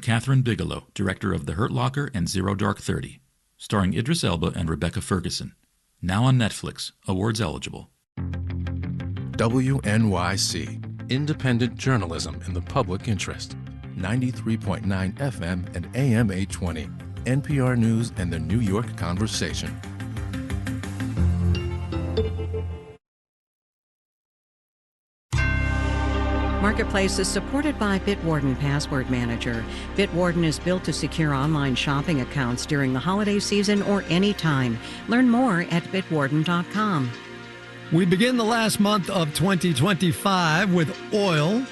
Catherine Bigelow, director of The Hurt Locker and Zero Dark 30, starring Idris Elba and Rebecca Ferguson. Now on Netflix, awards eligible. WNYC, independent journalism in the public interest. 93.9 FM and AM 820. NPR News and the New York Conversation. Marketplace is supported by Bitwarden Password Manager. Bitwarden is built to secure online shopping accounts during the holiday season or any time. Learn more at bitwarden.com. We begin the last month of 2025 with oil,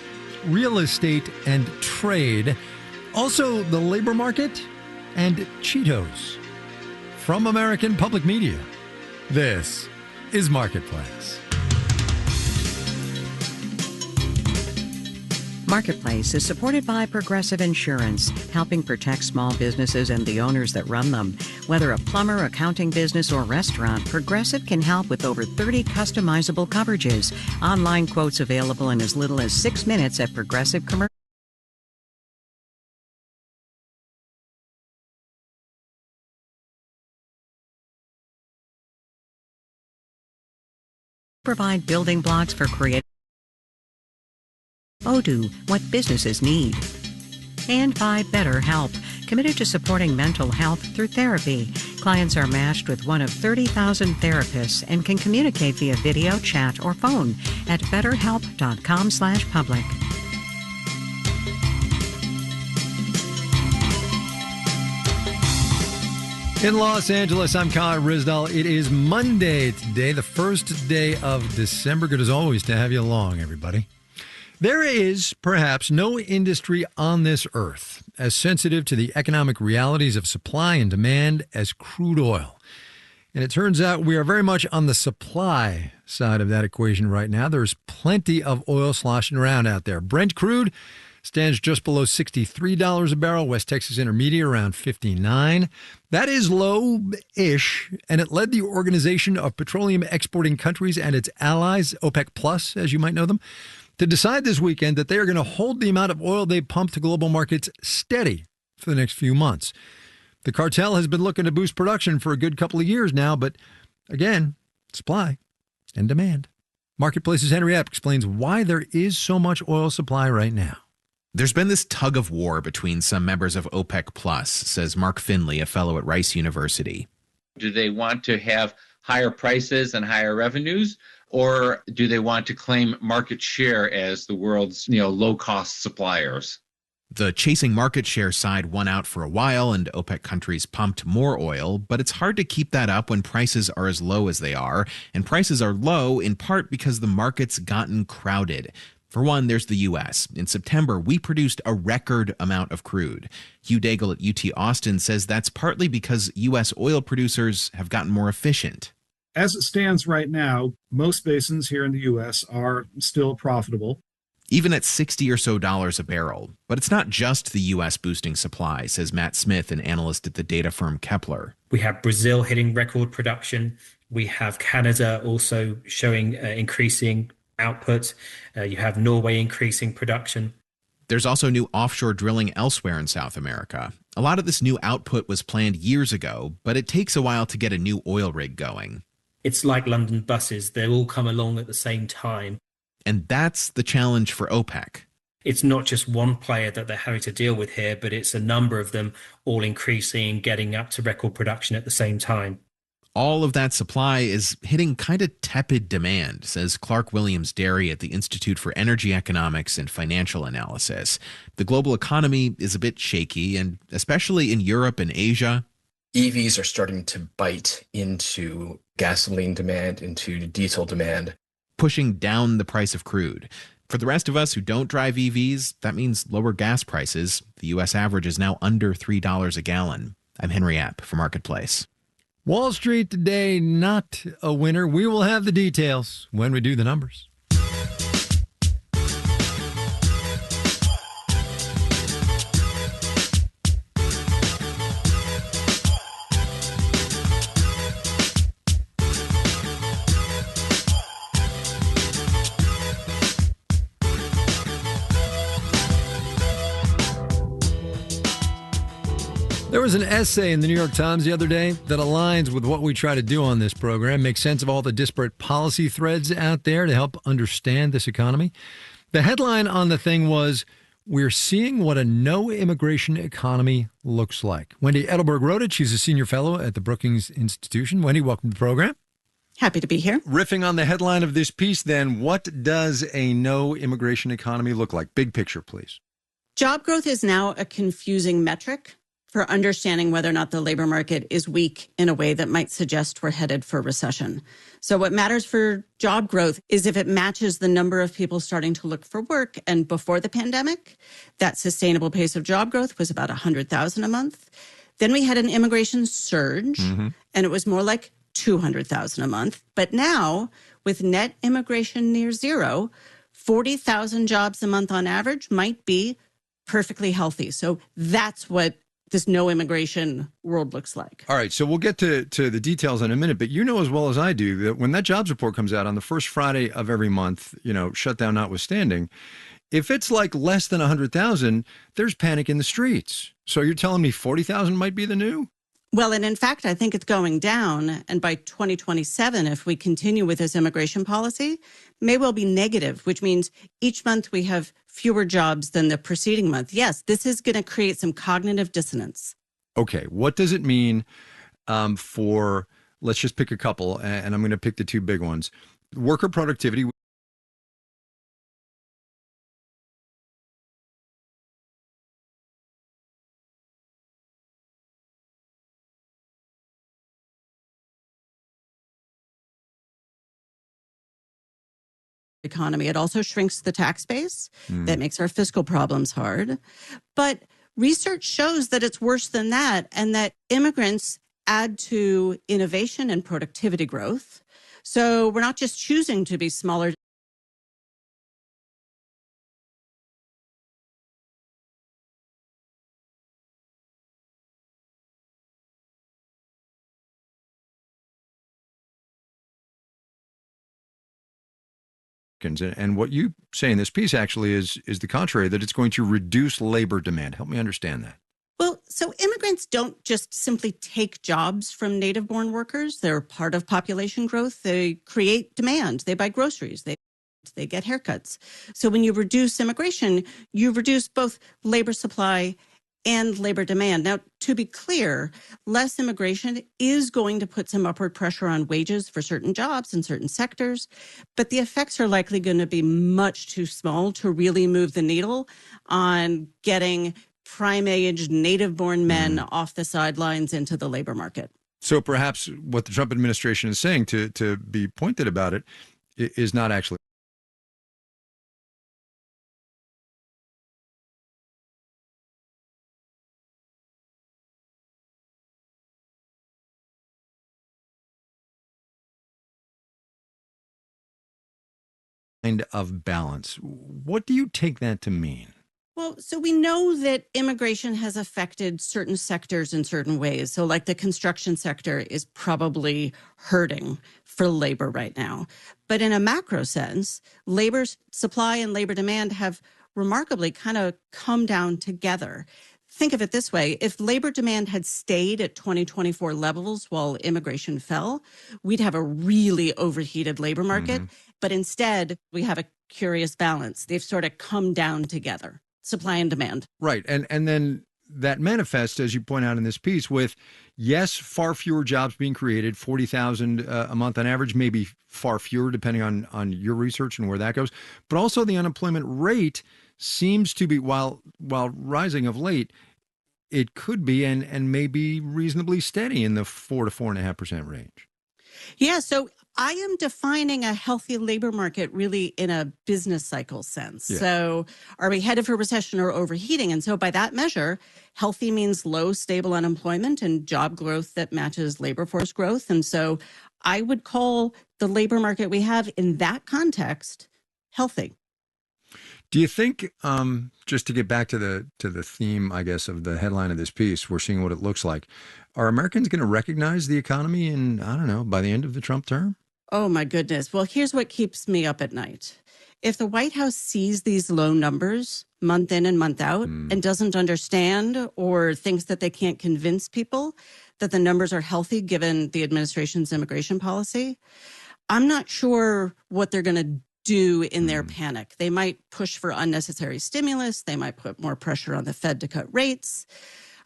real estate, and trade. Also, the labor market and Cheetos. From American Public Media, this is Marketplace. Marketplace is supported by Progressive Insurance, helping protect small businesses and the owners that run them. Whether a plumber, accounting business, or restaurant, Progressive can help with over 30 customizable coverages. Online quotes available in as little as 6 minutes at Progressive Commercial. Provide building blocks for creative. Odoo, what businesses need. And by BetterHelp, committed to supporting mental health through therapy. Clients are matched with one of 30,000 therapists and can communicate via video, chat, or phone at betterhelp.com/public. In Los Angeles, I'm Kyle Rizdal. It is Monday today, the first day of December. Good as always to have you along, everybody. There is perhaps no industry on this earth as sensitive to the economic realities of supply and demand as crude oil. And it turns out we are very much on the supply side of that equation right now. There's plenty of oil sloshing around out there. Brent crude stands just below $63 a barrel. West Texas Intermediate around $59. That is low-ish, and it led the Organization of Petroleum Exporting Countries and its allies, OPEC Plus, as you might know them, to decide this weekend that they are going to hold the amount of oil they pump to global markets steady for the next few months. The cartel has been looking to boost production for a good couple of years now, but again, supply and demand. Marketplace's Henry Epp explains why there is so much oil supply right now. There's been this tug of war between some members of OPEC Plus, says Mark Finley, a fellow at Rice University. Do they want to have higher prices and higher revenues? Or do they want to claim market share as the world's, low-cost suppliers? The chasing market share side won out for a while, and OPEC countries pumped more oil, but it's hard to keep that up when prices are as low as they are, and prices are low in part because the market's gotten crowded. For one, there's the U.S. In September, we produced a record amount of crude. Hugh Daigle at UT Austin says that's partly because U.S. oil producers have gotten more efficient. As it stands right now, most basins here in the U.S. are still profitable. Even at $60 or so a barrel. But it's not just the U.S. boosting supply, says Matt Smith, an analyst at the data firm Kepler. We have Brazil hitting record production. We have Canada also showing increasing output. You have Norway increasing production. There's also new offshore drilling elsewhere in South America. A lot of this new output was planned years ago, but it takes a while to get a new oil rig going. It's like London buses. They all come along at the same time. And that's the challenge for OPEC. It's not just one player that they're having to deal with here, but it's a number of them all increasing and getting up to record production at the same time. All of that supply is hitting kind of tepid demand, says Clark Williams Derry at the Institute for Energy Economics and Financial Analysis. The global economy is a bit shaky, and especially in Europe and Asia. EVs are starting to bite into gasoline demand, into diesel demand, pushing down the price of crude. For the rest of us who don't drive EVs, that means lower gas prices. The U.S. average is now under $3 a gallon. I'm Henry Epp for Marketplace. Wall Street today, not a winner. We will have the details when we do the numbers. There was an essay in the New York Times the other day that aligns with what we try to do on this program, make sense of all the disparate policy threads out there to help understand this economy. The headline on the thing was, "We're seeing what a no-immigration economy looks like." Wendy Edelberg wrote it. She's a senior fellow at the Brookings Institution. Wendy, welcome to the program. Happy to be here. Riffing on the headline of this piece, then, what does a no-immigration economy look like? Big picture, please. Job growth is now a confusing metric for understanding whether or not the labor market is weak in a way that might suggest we're headed for recession. So what matters for job growth is if it matches the number of people starting to look for work. And before the pandemic, that sustainable pace of job growth was about 100,000 a month. Then we had an immigration surge, and it was more like 200,000 a month. But now, with net immigration near zero, 40,000 jobs a month on average might be perfectly healthy. So that's what this no immigration world looks like. All right, so we'll get to the details in a minute, but you know as well as I do that when that jobs report comes out on the first Friday of every month, shutdown notwithstanding, if it's like less than 100,000, there's panic in the streets. So you're telling me 40,000 might be the new? Well, and in fact, I think it's going down. And by 2027, if we continue with this immigration policy, may well be negative, which means each month we have fewer jobs than the preceding month. Yes, this is going to create some cognitive dissonance. Okay, what does it mean for, let's just pick a couple, and I'm going to pick the two big ones. Worker productivity. Economy. It also shrinks the tax base. That makes our fiscal problems hard. But research shows that it's worse than that, and that immigrants add to innovation and productivity growth. So we're not just choosing to be smaller. And what you say in this piece actually is the contrary, that it's going to reduce labor demand. Help me understand that. Well, so immigrants don't just simply take jobs from native-born workers. They're part of population growth. They create demand. They buy groceries. They get haircuts. So when you reduce immigration, you reduce both labor supply and labor demand. Now, to be clear, less immigration is going to put some upward pressure on wages for certain jobs in certain sectors, but the effects are likely going to be much too small to really move the needle on getting prime-age, native-born men off the sidelines into the labor market. So perhaps what the Trump administration is saying, to be pointed about it, is not actually kind of balance. What do you take that to mean? Well, so we know that immigration has affected certain sectors in certain ways. So like the construction sector is probably hurting for labor right now. But in a macro sense, labor supply and labor demand have remarkably kind of come down together. Think of it this way. If labor demand had stayed at 2024 levels while immigration fell, we'd have a really overheated labor market. But instead, we have a curious balance. They've sort of come down together. Supply and demand. Right. And then that manifests, as you point out in this piece, with, yes, far fewer jobs being created, 40,000 a month on average, maybe far fewer depending on your research and where that goes. But also the unemployment rate seems to be, while rising of late, it could be and may be reasonably steady in the 4 to 4.5% range. Yeah, so I am defining a healthy labor market really in a business cycle sense. Yeah. So are we headed for recession or overheating? And so by that measure, healthy means low, stable unemployment and job growth that matches labor force growth. And so I would call the labor market we have in that context healthy. Do you think, just to get back to the theme, I guess, of the headline of this piece, we're seeing what it looks like. Are Americans going to recognize the economy in, I don't know, by the end of the Trump term? Oh, my goodness. Well, here's what keeps me up at night. If the White House sees these low numbers month in and month out and doesn't understand or thinks that they can't convince people that the numbers are healthy given the administration's immigration policy, I'm not sure what they're going to do in their panic. They might push for unnecessary stimulus. They might put more pressure on the Fed to cut rates.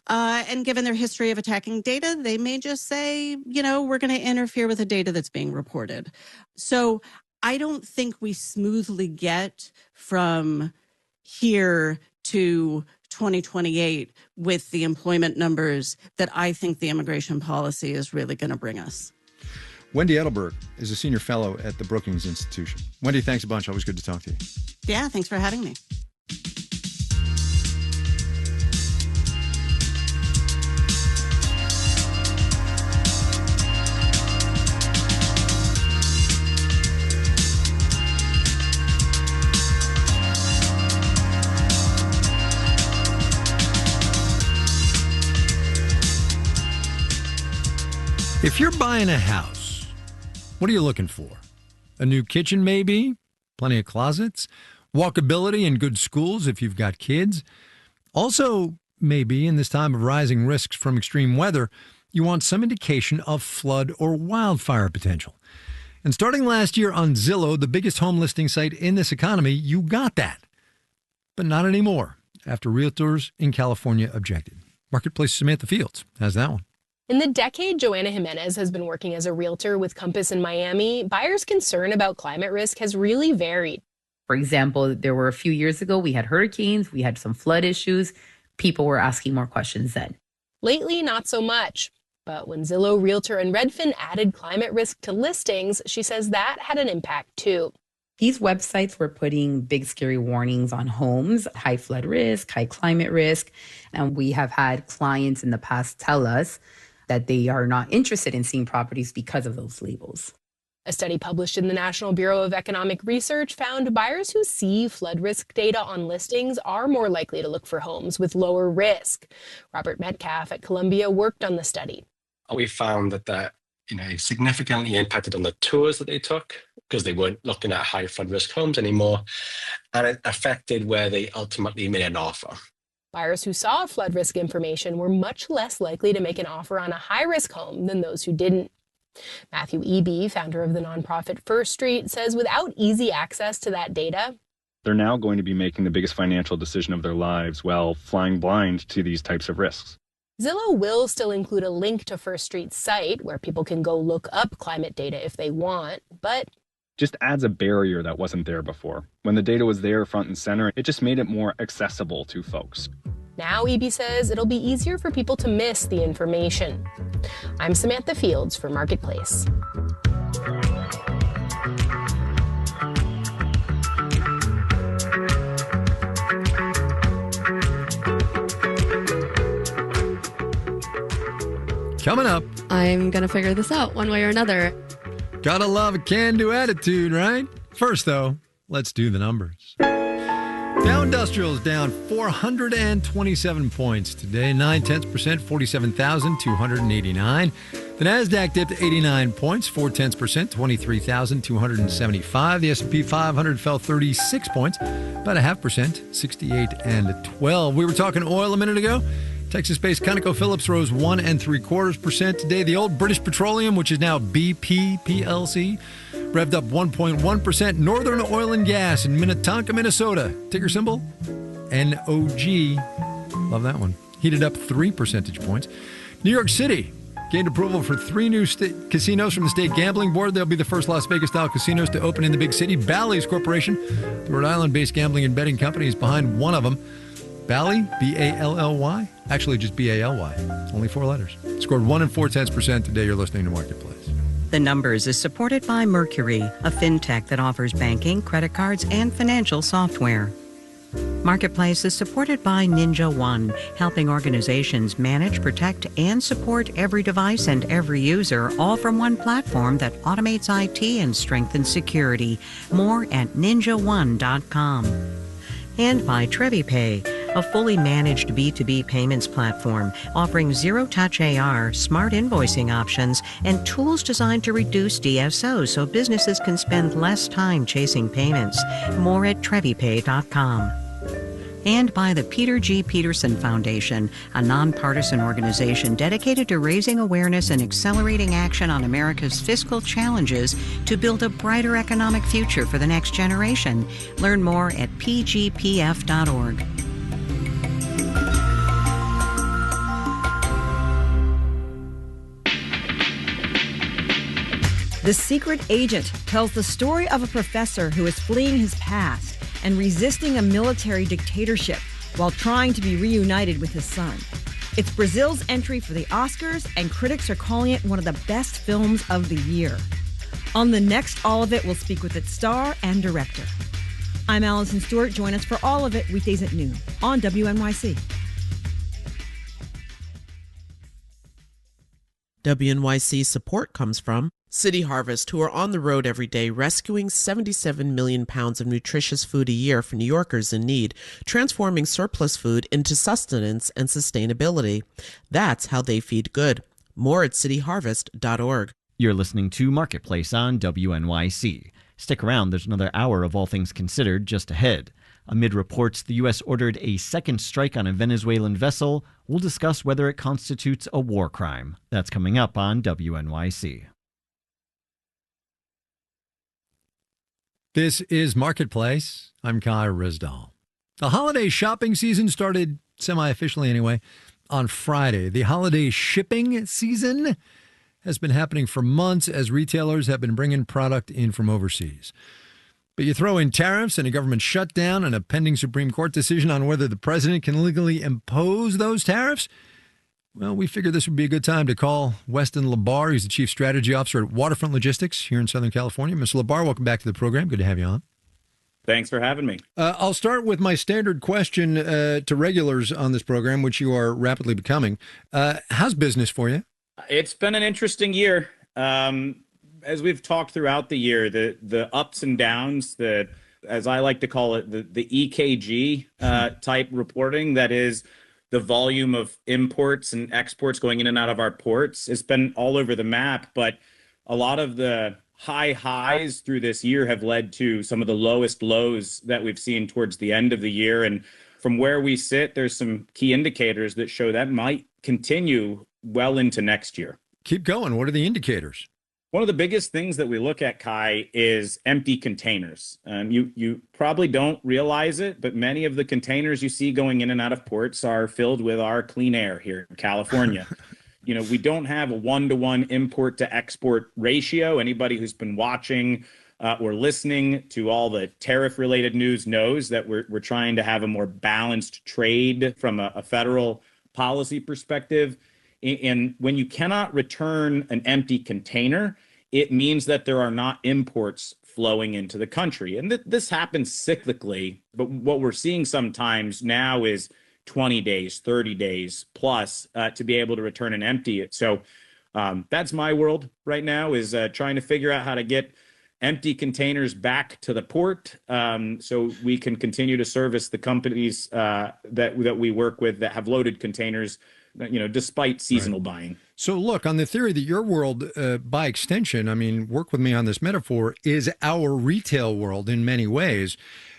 And given their history of attacking data, they may just say, we're going to interfere with the data that's being reported. So I don't think we smoothly get from here to 2028 with the employment numbers that I think the immigration policy is really going to bring us. Wendy Edelberg is a senior fellow at the Brookings Institution. Wendy, thanks a bunch. Always good to talk to you. Yeah, thanks for having me. If you're buying a house, what are you looking for? A new kitchen, maybe? Plenty of closets? Walkability and good schools if you've got kids? Also, maybe in this time of rising risks from extreme weather, you want some indication of flood or wildfire potential. And starting last year on Zillow, the biggest home listing site in this economy, you got that. But not anymore, after realtors in California objected. Marketplace Samantha Fields has that one. In the decade Joanna Jimenez has been working as a realtor with Compass in Miami, buyers' concern about climate risk has really varied. For example, there were a few years ago, we had hurricanes, we had some flood issues. People were asking more questions then. Lately, not so much. But when Zillow, Realtor, and Redfin added climate risk to listings, she says that had an impact too. These websites were putting big, scary warnings on homes, high flood risk, high climate risk. And we have had clients in the past tell us that they are not interested in seeing properties because of those labels. A study published in the National Bureau of Economic Research found buyers who see flood risk data on listings are more likely to look for homes with lower risk. Robert Metcalf at Columbia worked on the study. We found that significantly impacted on the tours that they took because they weren't looking at high flood risk homes anymore, and it affected where they ultimately made an offer. Buyers who saw flood risk information were much less likely to make an offer on a high-risk home than those who didn't. Matthew Eby, founder of the nonprofit First Street, says without easy access to that data, they're now going to be making the biggest financial decision of their lives while flying blind to these types of risks. Zillow will still include a link to First Street's site where people can go look up climate data if they want, but just adds a barrier that wasn't there before. When the data was there front and center, it just made it more accessible to folks. Now, Eby says it'll be easier for people to miss the information. I'm Samantha Fields for Marketplace. Coming up, I'm going to figure this out one way or another. Gotta love a can-do attitude, right? First, though, let's do the numbers. Dow Industrial is down 427 points today, 0.9%, 47,289. The Nasdaq dipped 89 points, 0.4%, 23,275. The S&P 500 fell 36 points, about 0.5%, 68.12. We were talking oil a minute ago. Texas-based ConocoPhillips rose 1 3/4% today. The old British Petroleum, which is now BP PLC, revved up 1.1%. Northern Oil and Gas in Minnetonka, Minnesota, ticker symbol NOG. Love that one. Heated up 3 percentage points. New York City gained approval for 3 new casinos from the state gambling board. They'll be the first Las Vegas-style casinos to open in the big city. Bally's Corporation, the Rhode Island-based gambling and betting company, is behind one of them. Bally, B-A-L-L-Y, actually just B-A-L-Y, only 4 letters. Scored 1 4/10% today. You're listening to Marketplace. The Numbers is supported by Mercury, a fintech that offers banking, credit cards, and financial software. Marketplace is supported by Ninja One, helping organizations manage, protect, and support every device and every user, all from one platform that automates IT and strengthens security. More at ninjaone.com. And by TreviPay, a fully managed B2B payments platform offering zero-touch AR, smart invoicing options, and tools designed to reduce DSOs so businesses can spend less time chasing payments. More at TreviPay.com. And by the Peter G. Peterson Foundation, a nonpartisan organization dedicated to raising awareness and accelerating action on America's fiscal challenges to build a brighter economic future for the next generation. Learn more at pgpf.org. The Secret Agent tells the story of a professor who is fleeing his past and resisting a military dictatorship while trying to be reunited with his son. It's Brazil's entry for the Oscars, and critics are calling it one of the best films of the year. On the next All of It, we'll speak with its star and director. I'm Allison Stewart. Join us for All of It weekdays at noon on WNYC. WNYC support comes from City Harvest, who are on the road every day rescuing 77 million pounds of nutritious food a year for New Yorkers in need, transforming surplus food into sustenance and sustainability. That's how they feed good. More at cityharvest.org. You're listening to Marketplace on WNYC. Stick around, there's another hour of All Things Considered just ahead. Amid reports the U.S. ordered a second strike on a Venezuelan vessel, we'll discuss whether it constitutes a war crime. That's coming up on WNYC. This is Marketplace. I'm Kai Rizdal. The holiday shopping season started, semi-officially anyway, on Friday. The holiday shipping season has been happening for months as retailers have been bringing product in from overseas. But you throw in tariffs and a government shutdown and a pending Supreme Court decision on whether the president can legally impose those tariffs. Well, we figured this would be a good time to call Weston LaBar. He's the Chief Strategy Officer at Waterfront Logistics here in Southern California. Mr. LaBar, welcome back to the program. Good to have you on. Thanks for having me. I'll start with my standard question to regulars on this program, which you are rapidly becoming. How's business for you? It's been an interesting year. As we've talked throughout the year, the ups and downs, as I like to call it, the EKG type reporting, that is the volume of imports and exports going in and out of our ports, it's been all over the map. But a lot of the high highs through this year have led to some of the lowest lows that we've seen towards the end of the year. And from where we sit, there's some key indicators that show that might continue well into next year. Keep going. What are the indicators? One of the biggest things that we look at, Kai, is empty containers. You probably don't realize it, but many of the containers you see going in and out of ports are filled with our clean air here in California. We don't have a one-to-one import to export ratio. Anybody who's been watching or listening to all the tariff-related news knows that we're trying to have a more balanced trade from a federal policy perspective. And when you cannot return an empty container, it means that there are not imports flowing into the country. And this happens cyclically, but what we're seeing sometimes now is 20 days, 30 days plus to be able to return and empty it. So that's my world right now, is trying to figure out how to get empty containers back to the port so we can continue to service the companies that we work with that have loaded containers, despite seasonal buying. So look, on the theory that your world, by extension, I mean, work with me on this metaphor, is our retail world in many ways.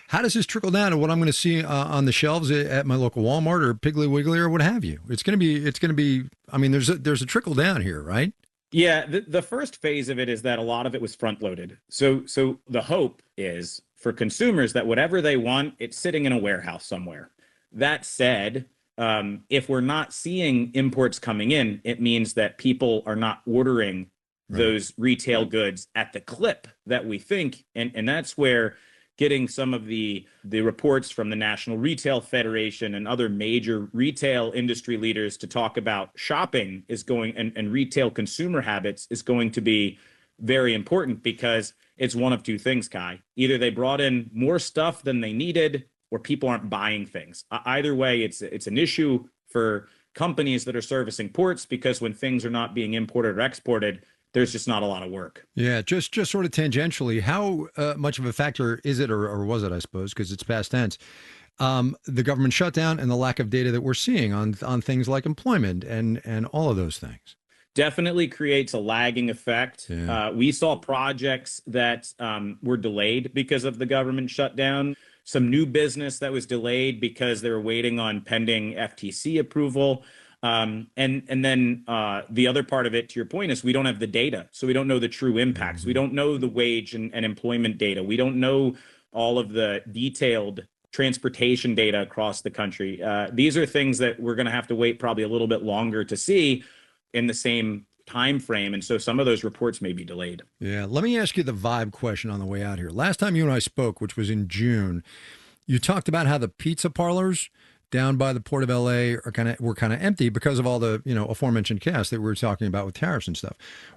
How does this trickle down to what I'm going to see on the shelves at my local Walmart or Piggly Wiggly or what have you? It's going to be, I mean, there's a trickle down here, right? Yeah, the first phase of it is that a lot of it was front loaded. So the hope is for consumers that whatever they want, it's sitting in a warehouse somewhere. That said, if we're not seeing imports coming in, it means that people are not ordering those retail goods at the clip that we think. And that's where getting some of the reports from the National Retail Federation and other major retail industry leaders to talk about shopping is going, and retail consumer habits is going to be very important, because it's one of two things, Kai. Either they brought in more stuff than they needed, or people aren't buying things. Either way, it's an issue for companies that are servicing ports, because when things are not being imported or exported, there's just not a lot of work. Yeah, just sort of tangentially, how much of a factor is it, or was it, I suppose, because it's past tense, the government shutdown and the lack of data that we're seeing on things like employment and all of those things. Definitely creates a lagging effect. Yeah. We saw projects that were delayed because of the government shutdown. Some new business that was delayed because they were waiting on pending FTC approval. And then the other part of it, to your point, is we don't have the data. So we don't know the true impacts. We don't know the wage and employment data. We don't know all of the detailed transportation data across the country. These are things that we're going to have to wait probably a little bit longer to see in the same time frame. And so some of those reports may be delayed. Yeah. Let me ask you the vibe question on the way out here. Last time you and I spoke, which was in June, you talked about how the pizza parlors down by the Port of LA were kind of empty because of all the, aforementioned chaos that we were talking about with tariffs and stuff.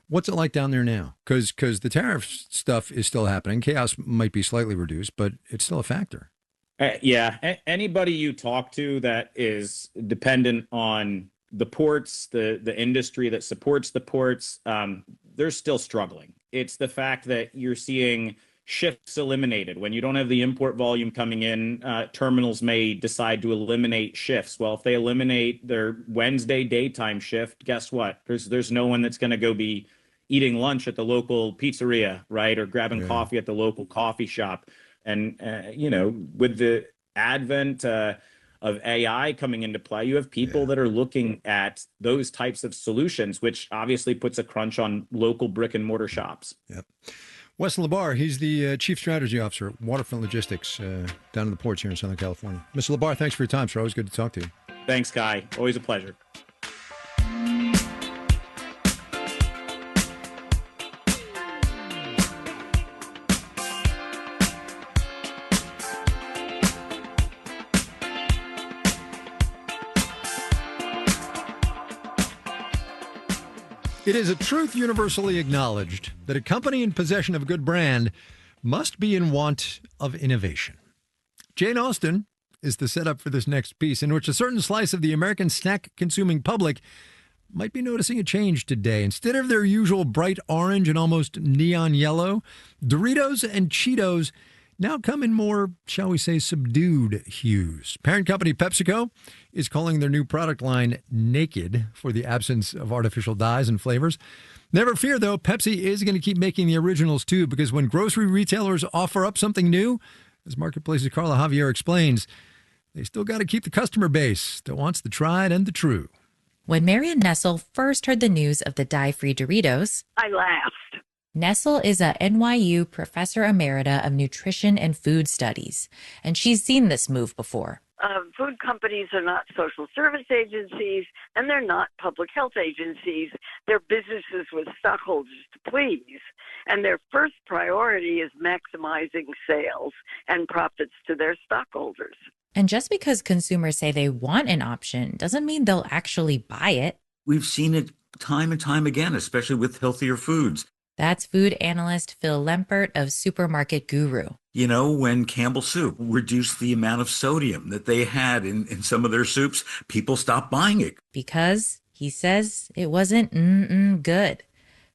What's it like down there now? Because the tariff stuff is still happening. Chaos might be slightly reduced, but it's still a factor. Yeah. Anybody you talk to that is dependent on the ports, the industry that supports the ports, they're still struggling. It's the fact that you're seeing shifts eliminated. When you don't have the import volume coming in, terminals may decide to eliminate shifts. Well, if they eliminate their Wednesday daytime shift, guess what? There's no one that's going to go be eating lunch at the local pizzeria, right? Or grabbing coffee at the local coffee shop. And, with the advent of AI coming into play, you have people that are looking at those types of solutions, which obviously puts a crunch on local brick and mortar shops. Yep. Wes Labar, he's the Chief Strategy Officer at Waterfront Logistics down in the ports here in Southern California. Mr. Labar, thanks for your time, sir. Always good to talk to you. Thanks, Kai. Always a pleasure. It is a truth universally acknowledged that a company in possession of a good brand must be in want of innovation. Jane Austen is the setup for this next piece, in which a certain slice of the American snack-consuming public might be noticing a change today. Instead of their usual bright orange and almost neon yellow, Doritos and Cheetos now come in more, shall we say, subdued hues. Parent company PepsiCo is calling their new product line Naked for the absence of artificial dyes and flavors. Never fear, though, Pepsi is going to keep making the originals, too, because when grocery retailers offer up something new, as Marketplace's Carla Javier explains, they still got to keep the customer base that wants the tried and the true. When Marion Nestle first heard the news of the dye-free Doritos, I laughed. Nestle is a NYU Professor Emerita of Nutrition and Food Studies, and she's seen this move before. Food companies are not social service agencies, and they're not public health agencies. They're businesses with stockholders to please, and their first priority is maximizing sales and profits to their stockholders. And just because consumers say they want an option doesn't mean they'll actually buy it. We've seen it time and time again, especially with healthier foods. That's food analyst Phil Lempert of Supermarket Guru. You know, when Campbell Soup reduced the amount of sodium that they had in some of their soups, people stopped buying it. Because, he says, it wasn't good.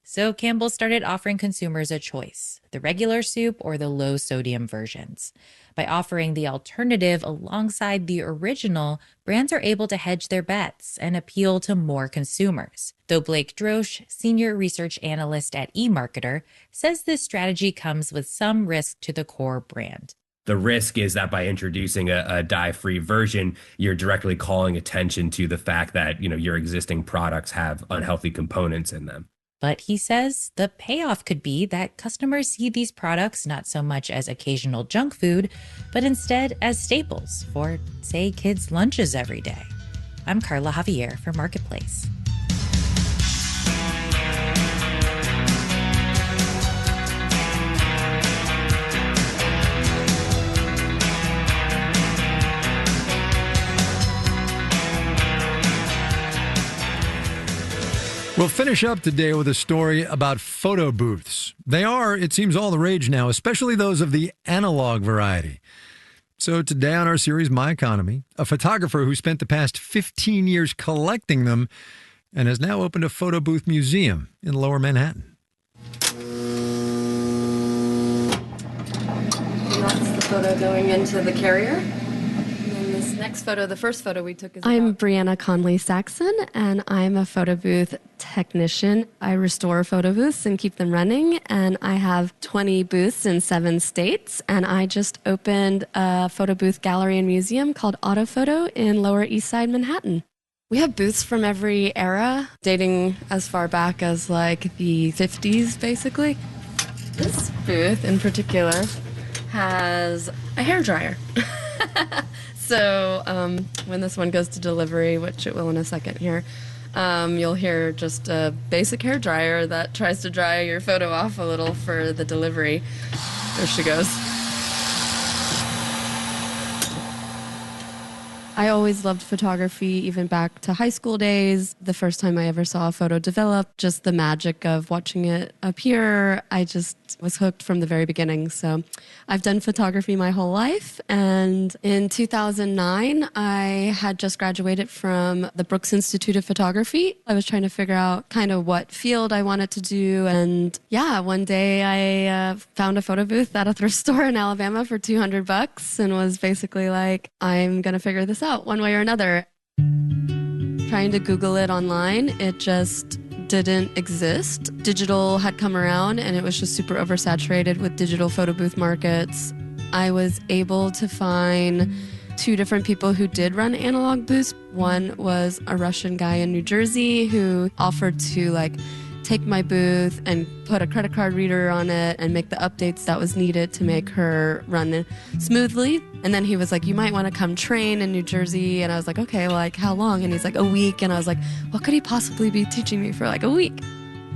So Campbell started offering consumers a choice, the regular soup or the low-sodium versions. By offering the alternative alongside the original, brands are able to hedge their bets and appeal to more consumers. Though Blake Drosch, senior research analyst at eMarketer, says this strategy comes with some risk to the core brand. The risk is that by introducing a dye-free version, you're directly calling attention to the fact that, your existing products have unhealthy components in them. But he says the payoff could be that customers see these products not so much as occasional junk food, but instead as staples for, say, kids' lunches every day. I'm Carla Javier for Marketplace. We'll finish up today with a story about photo booths. They are, it seems, all the rage now, especially those of the analog variety. So today on our series, My Economy, a photographer who spent the past 15 years collecting them and has now opened a photo booth museum in Lower Manhattan. And that's the photo going into the carrier. Next photo, the first photo we took is I'm Brianna Conley Saxon, and I'm a photo booth technician. I restore photo booths and keep them running, and I have 20 booths in 7 states, and I just opened a photo booth gallery and museum called Autophoto in Lower East Side, Manhattan. We have booths from every era, dating as far back as like the 50s, basically. This booth in particular has a hairdryer. So when this one goes to delivery, which it will in a second here, you'll hear just a basic hairdryer that tries to dry your photo off a little for the delivery. There she goes. I always loved photography, even back to high school days. The first time I ever saw a photo develop, just the magic of watching it appear, I just was hooked from the very beginning. So I've done photography my whole life. And in 2009, I had just graduated from the Brooks Institute of Photography. I was trying to figure out kind of what field I wanted to do. And yeah, one day I found a photo booth at a thrift store in Alabama for $200 and was basically like, I'm going to figure this out one way or another. Trying to Google it online, it just didn't exist. Digital had come around and it was just super oversaturated with digital photo booth markets. I was able to find 2 different people who did run analog booths. One was a Russian guy in New Jersey who offered to take my booth and put a credit card reader on it and make the updates that was needed to make her run smoothly. And then he was like, you might want to come train in New Jersey. And I was like, okay, how long? And he's like, a week. And I was like, what could he possibly be teaching me for a week?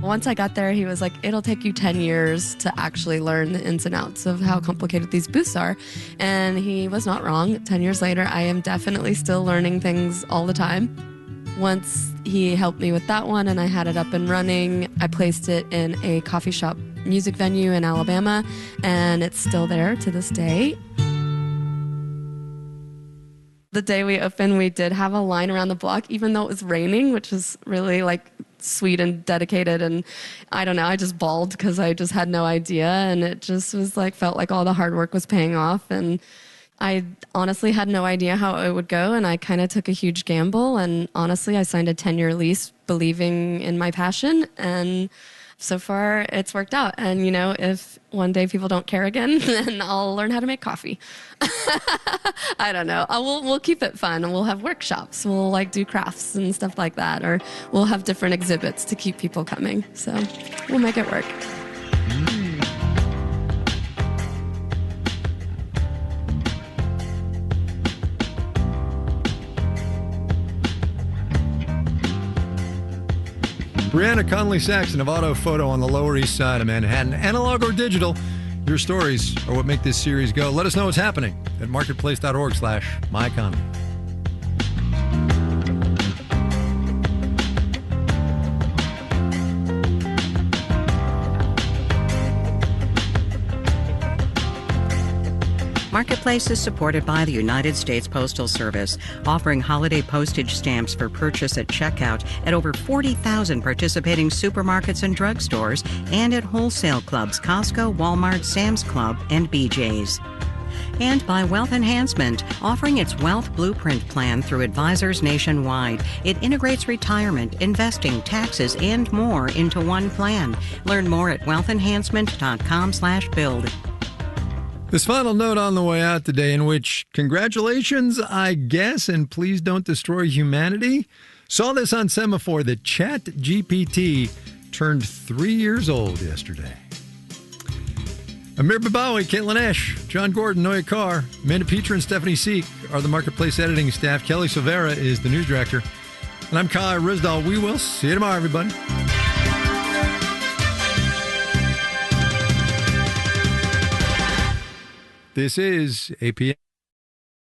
Once I got there, he was like, it'll take you 10 years to actually learn the ins and outs of how complicated these booths are. And he was not wrong. 10 years later, I am definitely still learning things all the time. Once he helped me with that one and I had it up and running, I placed it in a coffee shop music venue in Alabama, and it's still there to this day. The day we opened, we did have a line around the block, even though it was raining, which was really sweet and dedicated. And I don't know, I just bawled because I just had no idea. And it just was felt like all the hard work was paying off. And I honestly had no idea how it would go, and I kind of took a huge gamble, and honestly, I signed a 10-year lease believing in my passion, and so far it's worked out. And, if one day people don't care again, then I'll learn how to make coffee. I don't know. We'll keep it fun, and we'll have workshops. We'll do crafts and stuff like that, or we'll have different exhibits to keep people coming. So we'll make it work. Brianna Conley Saxon of Autophoto on the Lower East Side of Manhattan. Analog or digital, your stories are what make this series go. Let us know what's happening at marketplace.org/myeconomy. Marketplace is supported by the United States Postal Service, offering holiday postage stamps for purchase at checkout at over 40,000 participating supermarkets and drugstores, and at wholesale clubs Costco, Walmart, Sam's Club, and BJ's. And by Wealth Enhancement, offering its Wealth Blueprint plan through advisors nationwide. It integrates retirement, investing, taxes, and more into one plan. Learn more at wealthenhancement.com/build. This final note on the way out today, in which congratulations, I guess, and please don't destroy humanity. Saw this on Semaphore that ChatGPT turned 3 years old yesterday. Amir Babawi, Caitlin Ash, John Gordon, Noya Carr, Amanda Petra, and Stephanie Seek are the Marketplace editing staff. Kelly Silvera is the news director. And I'm Kai Risdall. We will see you tomorrow, everybody. This is APM.